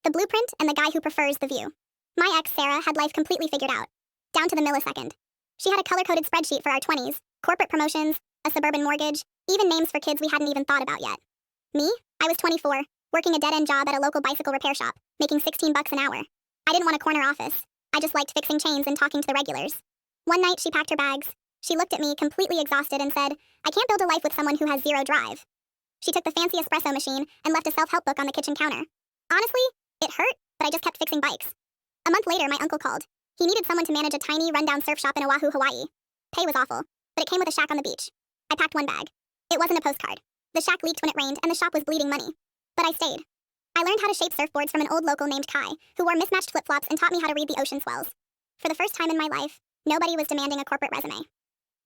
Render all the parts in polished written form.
The blueprint and the guy who prefers the view. My ex, Sarah, had life completely figured out, down to the millisecond. She had a color-coded spreadsheet for our 20s, corporate promotions, a suburban mortgage, even names for kids we hadn't even thought about yet. Me? I was 24, working a dead-end job at a local bicycle repair shop, making $16 an hour. I didn't want a corner office. I just liked fixing chains and talking to the regulars. One night, she packed her bags. She looked at me, completely exhausted, and said, "I can't build a life with someone who has zero drive." She took the fancy espresso machine and left a self-help book on the kitchen counter. Honestly, it hurt, but I just kept fixing bikes. A month later, my uncle called. He needed someone to manage a tiny, rundown surf shop in Oahu, Hawaii. Pay was awful, but it came with a shack on the beach. I packed one bag. It wasn't a postcard. The shack leaked when it rained, and the shop was bleeding money. But I stayed. I learned how to shape surfboards from an old local named Kai, who wore mismatched flip-flops and taught me how to read the ocean swells. For the first time in my life, nobody was demanding a corporate resume.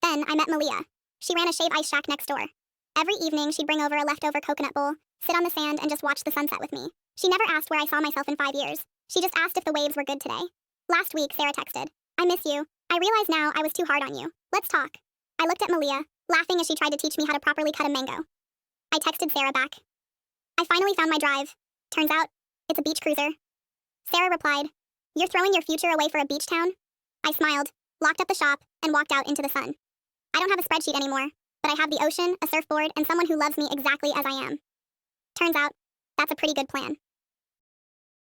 Then I met Malia. She ran a shave ice shack next door. Every evening, she'd bring over a leftover coconut bowl, sit on the sand, and just watch the sunset with me. She never asked where I saw myself in 5 years. She just asked if the waves were good today. Last week, Sarah texted, "I miss you. I realize now I was too hard on you. Let's talk." I looked at Malia, laughing as she tried to teach me how to properly cut a mango. I texted Sarah back. "I finally found my drive. Turns out, it's a beach cruiser." Sarah replied, "You're throwing your future away for a beach town?" I smiled, locked up the shop, and walked out into the sun. I don't have a spreadsheet anymore, but I have the ocean, a surfboard, and someone who loves me exactly as I am. Turns out, that's a pretty good plan.